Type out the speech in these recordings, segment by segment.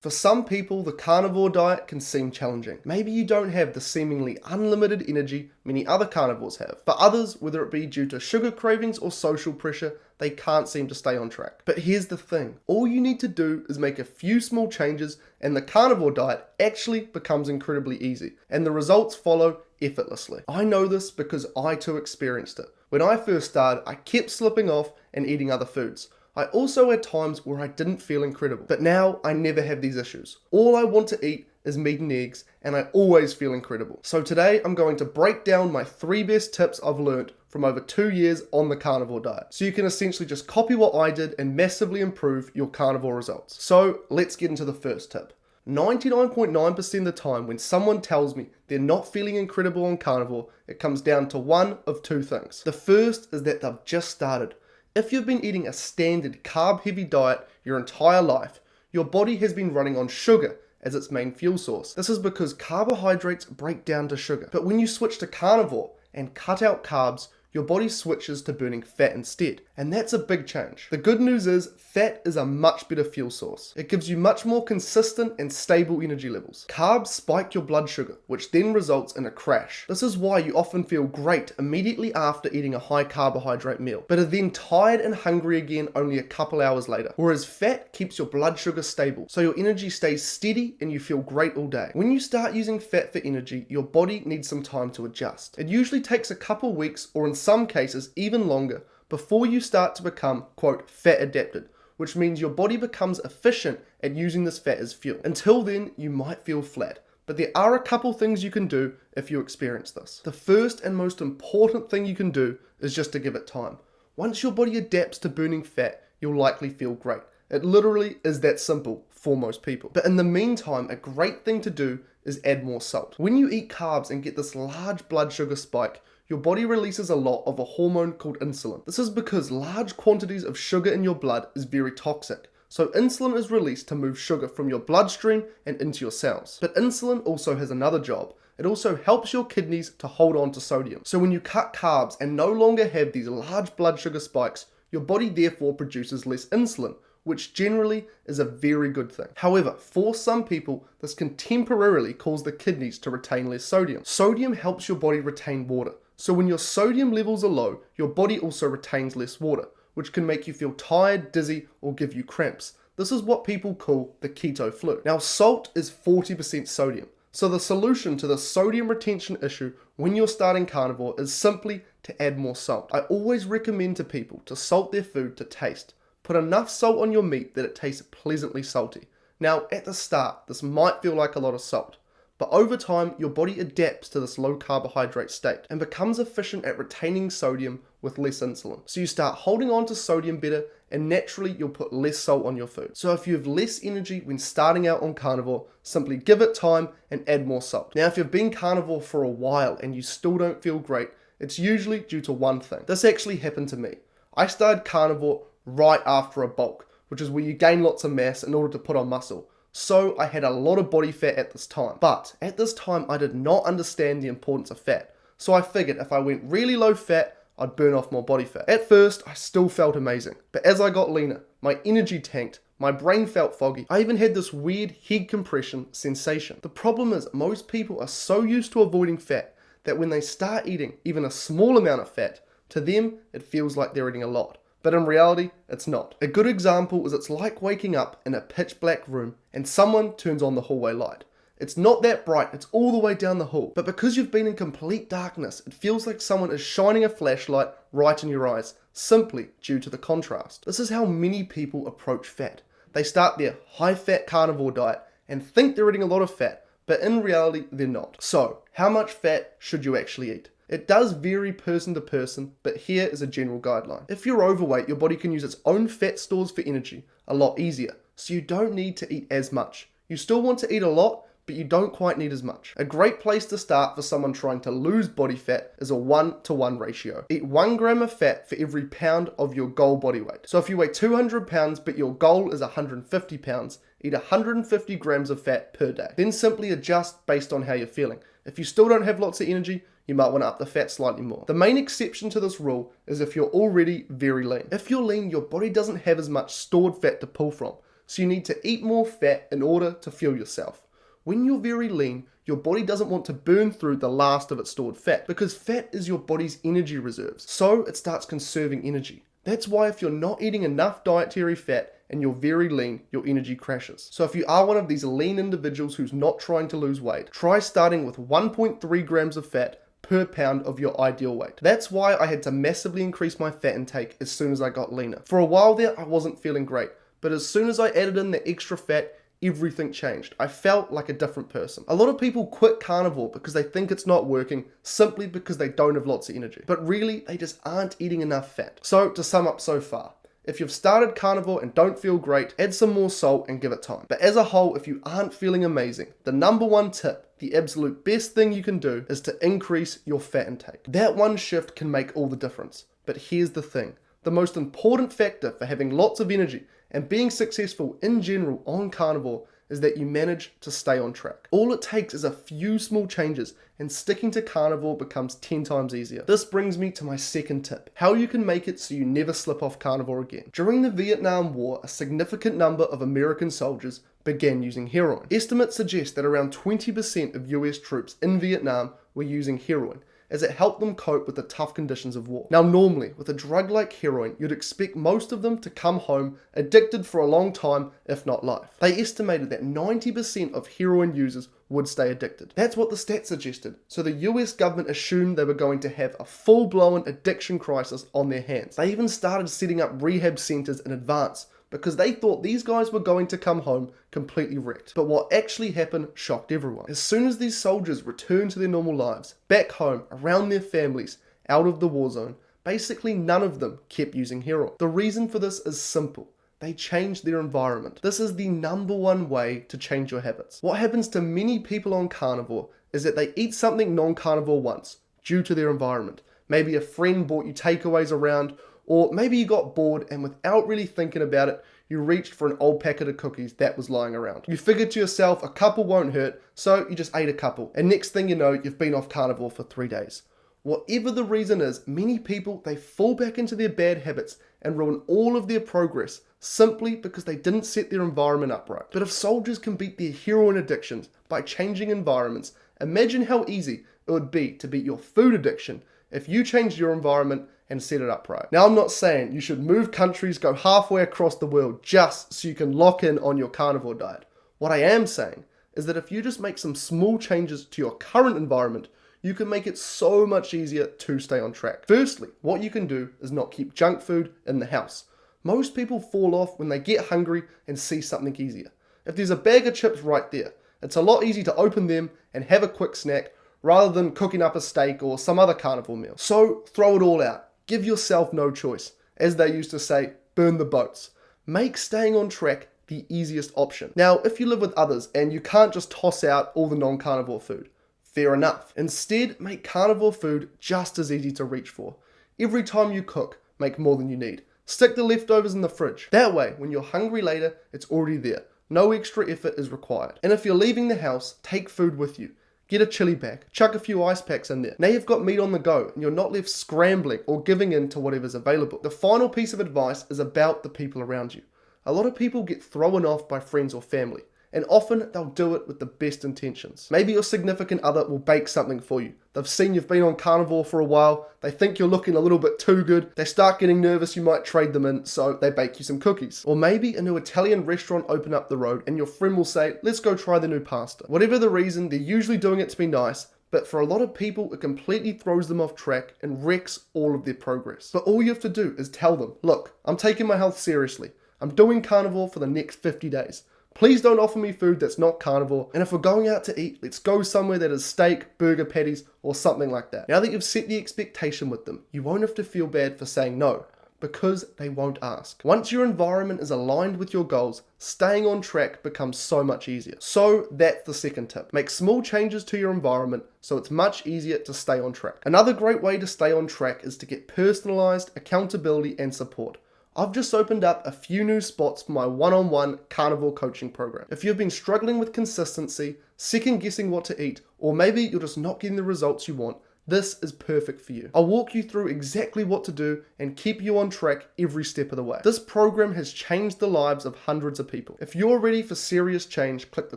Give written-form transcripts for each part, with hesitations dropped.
For some people, the carnivore diet can seem challenging. Maybe you don't have the seemingly unlimited energy many other carnivores have. For others, whether it be due to sugar cravings or social pressure, they can't seem to stay on track. But here's the thing, all you need to do is make a few small changes and the carnivore diet actually becomes incredibly easy, and the results follow effortlessly. I know this because I too experienced it. When I first started, I kept slipping off and eating other foods. I also had times where I didn't feel incredible, but now I never have these issues. All I want to eat is meat and eggs, and I always feel incredible. So today I'm going to break down my 3 best tips I've learned from over 2 years on the carnivore diet. So you can essentially just copy what I did and massively improve your carnivore results. So let's get into the first tip. 99.9% of the time when someone tells me they're not feeling incredible on carnivore, it comes down to one of 2 things. The first is that they've just started. If you've been eating a standard carb-heavy diet your entire life, your body has been running on sugar as its main fuel source. This is because carbohydrates break down to sugar. But when you switch to carnivore and cut out carbs, your body switches to burning fat instead, and that's a big change. The good news is, fat is a much better fuel source. It gives you much more consistent and stable energy levels. Carbs spike your blood sugar, which then results in a crash. This is why you often feel great immediately after eating a high carbohydrate meal, but are then tired and hungry again only a couple hours later. Whereas fat keeps your blood sugar stable, so your energy stays steady and you feel great all day. When you start using fat for energy, your body needs some time to adjust. It usually takes a couple weeks, or in some cases even longer, before you start to become, quote, fat adapted, which means your body becomes efficient at using this fat as fuel. Until then, you might feel flat, but there are a couple things you can do if you experience this. The first and most important thing you can do is just to give it time. Once your body adapts to burning fat, you'll likely feel great. It literally is that simple for most people. But in the meantime, a great thing to do is add more salt. When you eat carbs and get this large blood sugar spike, your body releases a lot of a hormone called insulin. This is because large quantities of sugar in your blood is very toxic. So insulin is released to move sugar from your bloodstream and into your cells. But insulin also has another job. It also helps your kidneys to hold on to sodium. So when you cut carbs and no longer have these large blood sugar spikes, your body therefore produces less insulin, which generally is a very good thing. However, for some people, this can temporarily cause the kidneys to retain less sodium. Sodium helps your body retain water. So when your sodium levels are low, your body also retains less water, which can make you feel tired, dizzy, or give you cramps. This is what people call the keto flu. Now, salt is 40% sodium. So the solution to the sodium retention issue when you're starting carnivore is simply to add more salt. I always recommend to people to salt their food to taste. Put enough salt on your meat that it tastes pleasantly salty. Now, at the start, this might feel like a lot of salt, but over time, your body adapts to this low carbohydrate state and becomes efficient at retaining sodium with less insulin. So you start holding on to sodium better, and naturally you'll put less salt on your food. So if you have less energy when starting out on carnivore, simply give it time and add more salt. Now, if you've been carnivore for a while and you still don't feel great, it's usually due to one thing. This actually happened to me. I started carnivore right after a bulk, which is where you gain lots of mass in order to put on muscle. So I had a lot of body fat at this time. But at this time, I did not understand the importance of fat. So I figured if I went really low fat, I'd burn off more body fat. At first, I still felt amazing. But as I got leaner, my energy tanked, my brain felt foggy. I even had this weird head compression sensation. The problem is most people are so used to avoiding fat that when they start eating even a small amount of fat, to them, it feels like they're eating a lot. But in reality, it's not. A good example is it's like waking up in a pitch black room and someone turns on the hallway light. It's not that bright, it's all the way down the hall. But because you've been in complete darkness, it feels like someone is shining a flashlight right in your eyes, simply due to the contrast. This is how many people approach fat. They start their high-fat carnivore diet and think they're eating a lot of fat, but in reality, they're not. So, how much fat should you actually eat? It does vary person to person, but here is a general guideline. If you're overweight, your body can use its own fat stores for energy a lot easier, so you don't need to eat as much. You still want to eat a lot, but you don't quite need as much. A great place to start for someone trying to lose body fat is a 1-to-1 ratio. Eat 1 gram of fat for every pound of your goal body weight. So if you weigh 200 pounds, but your goal is 150 pounds, eat 150 grams of fat per day. Then simply adjust based on how you're feeling. If you still don't have lots of energy, you might want to up the fat slightly more. The main exception to this rule is if you're already very lean. If you're lean, your body doesn't have as much stored fat to pull from, so you need to eat more fat in order to fuel yourself. When you're very lean, your body doesn't want to burn through the last of its stored fat because fat is your body's energy reserves, so it starts conserving energy. That's why if you're not eating enough dietary fat and you're very lean, your energy crashes. So if you are one of these lean individuals who's not trying to lose weight, try starting with 1.3 grams of fat per pound of your ideal weight. That's why I had to massively increase my fat intake as soon as I got leaner. For a while there, I wasn't feeling great, but as soon as I added in the extra fat, everything changed. I felt like a different person. A lot of people quit carnivore because they think it's not working simply because they don't have lots of energy. But really, they just aren't eating enough fat. So to sum up so far, if you've started carnivore and don't feel great, add some more salt and give it time. But as a whole, if you aren't feeling amazing, the number one tip, the absolute best thing you can do is to increase your fat intake. That one shift can make all the difference. But here's the thing. The most important factor for having lots of energy and being successful in general on carnivore is that you manage to stay on track. All it takes is a few small changes and sticking to carnivore becomes 10 times easier. This brings me to my second tip, how you can make it so you never slip off carnivore again. During the Vietnam War, a significant number of American soldiers began using heroin. Estimates suggest that around 20% of US troops in Vietnam were using heroin, as it helped them cope with the tough conditions of war. Now normally, with a drug like heroin, you'd expect most of them to come home addicted for a long time, if not life. They estimated that 90% of heroin users would stay addicted. That's what the stats suggested, so the US government assumed they were going to have a full-blown addiction crisis on their hands. They even started setting up rehab centers in advance, because they thought these guys were going to come home completely wrecked. But what actually happened shocked everyone. As soon as these soldiers returned to their normal lives, back home, around their families, out of the war zone, basically none of them kept using heroin. The reason for this is simple. They changed their environment. This is the number one way to change your habits. What happens to many people on carnivore is that they eat something non-carnivore once, due to their environment. Maybe a friend bought you takeaways around, or maybe you got bored and without really thinking about it, you reached for an old packet of cookies that was lying around. You figured to yourself a couple won't hurt, so you just ate a couple. And next thing you know, you've been off carnivore for 3 days. Whatever the reason is, many people, they fall back into their bad habits and ruin all of their progress simply because they didn't set their environment up right. But if soldiers can beat their heroin addictions by changing environments, imagine how easy it would be to beat your food addiction if you changed your environment and set it up right. Now, I'm not saying you should move countries, go halfway across the world just so you can lock in on your carnivore diet. What I am saying is that if you just make some small changes to your current environment, you can make it so much easier to stay on track. Firstly, what you can do is not keep junk food in the house. Most people fall off when they get hungry and see something easier. If there's a bag of chips right there, it's a lot easier to open them and have a quick snack rather than cooking up a steak or some other carnivore meal. So throw it all out. Give yourself no choice. As they used to say, burn the boats. Make staying on track the easiest option. Now, if you live with others and you can't just toss out all the non-carnivore food, fair enough. Instead, make carnivore food just as easy to reach for. Every time you cook, make more than you need. Stick the leftovers in the fridge. That way, when you're hungry later, it's already there. No extra effort is required. And if you're leaving the house, take food with you. Get a chili bag, chuck a few ice packs in there. Now you've got meat on the go and you're not left scrambling or giving in to whatever's available. The final piece of advice is about the people around you. A lot of people get thrown off by friends or family, and often they'll do it with the best intentions. Maybe your significant other will bake something for you. They've seen you've been on carnivore for a while, they think you're looking a little bit too good, they start getting nervous you might trade them in, so they bake you some cookies. Or maybe a new Italian restaurant open up the road and your friend will say, let's go try the new pasta. Whatever the reason, they're usually doing it to be nice, but for a lot of people, it completely throws them off track and wrecks all of their progress. But all you have to do is tell them, look, I'm taking my health seriously. I'm doing carnivore for the next 50 days. Please don't offer me food that's not carnivore, and if we're going out to eat, let's go somewhere that is steak, burger patties, or something like that. Now that you've set the expectation with them, you won't have to feel bad for saying no, because they won't ask. Once your environment is aligned with your goals, staying on track becomes so much easier. So that's the second tip. Make small changes to your environment so it's much easier to stay on track. Another great way to stay on track is to get personalized accountability and support. I've just opened up a few new spots for my one-on-one carnivore coaching program. If you've been struggling with consistency, second guessing what to eat, or maybe you're just not getting the results you want, this is perfect for you. I'll walk you through exactly what to do and keep you on track every step of the way. This program has changed the lives of hundreds of people. If you're ready for serious change, click the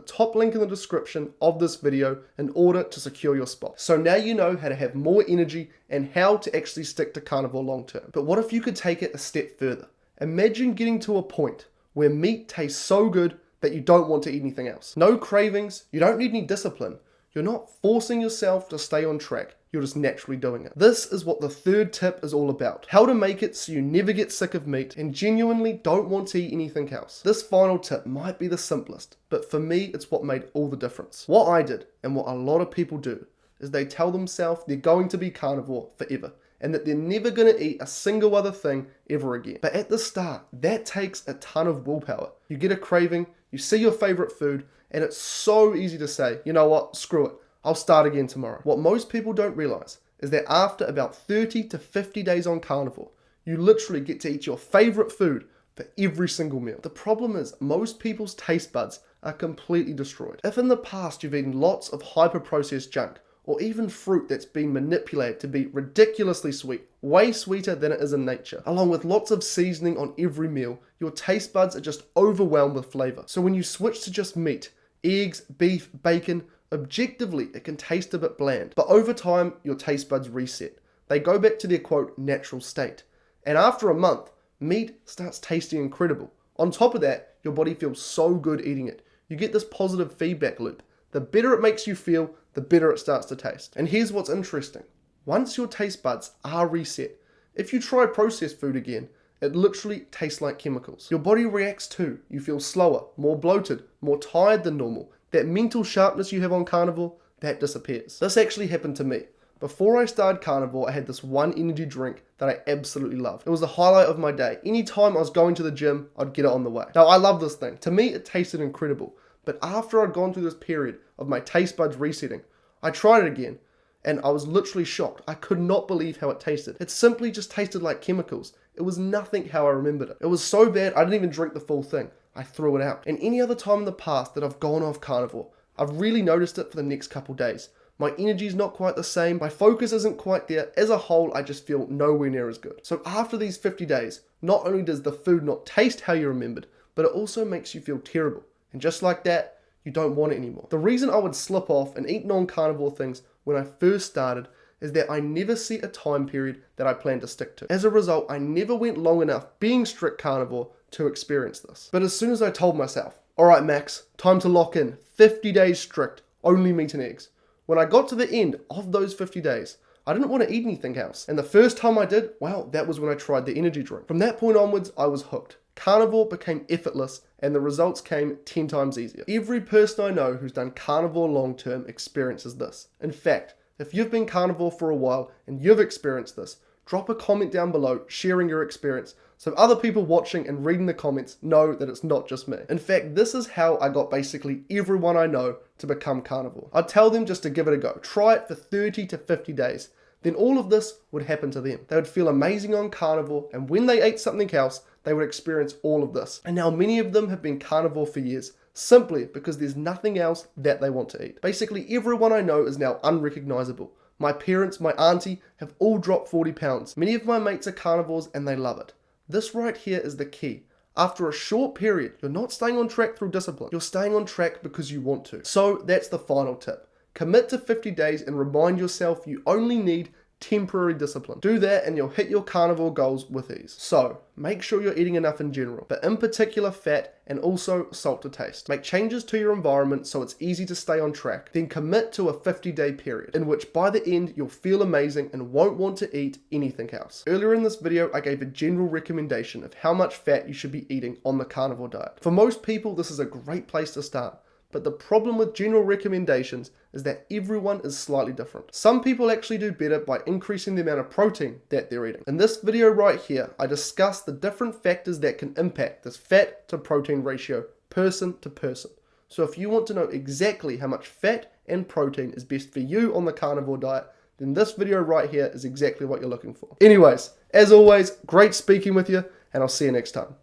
top link in the description of this video in order to secure your spot. So now you know how to have more energy and how to actually stick to carnivore long term. But what if you could take it a step further? Imagine getting to a point where meat tastes so good that you don't want to eat anything else. No cravings, you don't need any discipline. You're not forcing yourself to stay on track, you're just naturally doing it. This is what the third tip is all about. How to make it so you never get sick of meat and genuinely don't want to eat anything else. This final tip might be the simplest, but for me it's what made all the difference. What I did, and what a lot of people do, is they tell themselves they're going to be carnivore forever, and that they're never going to eat a single other thing ever again. But at the start, that takes a ton of willpower. You get a craving, you see your favorite food, and it's so easy to say, you know what, screw it, I'll start again tomorrow. What most people don't realize is that after about 30 to 50 days on carnivore, you literally get to eat your favorite food for every single meal. The problem is most people's taste buds are completely destroyed. If in the past you've eaten lots of hyper-processed junk, or even fruit that's been manipulated to be ridiculously sweet, way sweeter than it is in nature, along with lots of seasoning on every meal, your taste buds are just overwhelmed with flavor. So when you switch to just meat, eggs, beef, bacon, objectively it can taste a bit bland, but over time your taste buds reset. They go back to their quote natural state, and after a month meat starts tasting incredible. On top of that, your body feels so good eating it. You get this positive feedback loop. The better it makes you feel, the better it starts to taste. And here's what's interesting. Once your taste buds are reset, if you try processed food again, it literally tastes like chemicals. Your body reacts too. You feel slower, more bloated, more tired than normal. That mental sharpness you have on carnivore, that disappears. This actually happened to me. Before I started carnivore, I had this one energy drink that I absolutely loved. It was the highlight of my day. Anytime I was going to the gym, I'd get it on the way. Now, I love this thing. To me, it tasted incredible. But after I'd gone through this period of my taste buds resetting, I tried it again, and I was literally shocked. I could not believe how it tasted. It simply just tasted like chemicals. It was nothing how I remembered it. It was so bad, I didn't even drink the full thing. I threw it out. And any other time in the past that I've gone off carnivore, I've really noticed it for the next couple days. My energy's not quite the same, my focus isn't quite there. As a whole, I just feel nowhere near as good. So after these 50 days, not only does the food not taste how you remembered, but it also makes you feel terrible. And just like that, you don't want it anymore. The reason I would slip off and eat non-carnivore things when I first started is that I never set a time period that I planned to stick to. As a result, I never went long enough being strict carnivore to experience this. But as soon as I told myself, all right, Max, time to lock in, 50 days strict, only meat and eggs. When I got to the end of those 50 days, I didn't want to eat anything else. And the first time I did, well, that was when I tried the energy drink. From that point onwards, I was hooked. Carnivore became effortless and the results came 10 times easier. Every person I know who's done carnivore long term experiences this. In fact, if you've been carnivore for a while and you've experienced this, drop a comment down below sharing your experience so other people watching and reading the comments know that it's not just me. In fact, this is how I got basically everyone I know to become carnivore. I'd tell them just to give it a go. Try it for 30 to 50 days. Then all of this would happen to them. They would feel amazing on carnivore, and when they ate something else, they would experience all of this. And now many of them have been carnivore for years, simply because there's nothing else that they want to eat. Basically, everyone I know is now unrecognizable. My parents, my auntie have all dropped 40 pounds. Many of my mates are carnivores and they love it. This right here is the key. After a short period, you're not staying on track through discipline. You're staying on track because you want to. So that's the final tip. Commit to 50 days and remind yourself you only need temporary discipline. Do that and you'll hit your carnivore goals with ease. So make sure you're eating enough in general, but in particular fat and also salt to taste. Make changes to your environment so it's easy to stay on track. Then commit to a 50-day period in which by the end you'll feel amazing and won't want to eat anything else. Earlier in this video I gave a general recommendation of how much fat you should be eating on the carnivore diet. For most people this is a great place to start. But the problem with general recommendations is that everyone is slightly different. Some people actually do better by increasing the amount of protein that they're eating. In this video right here, I discuss the different factors that can impact this fat to protein ratio person to person. So if you want to know exactly how much fat and protein is best for you on the carnivore diet, then this video right here is exactly what you're looking for. Anyways, as always, great speaking with you, and I'll see you next time.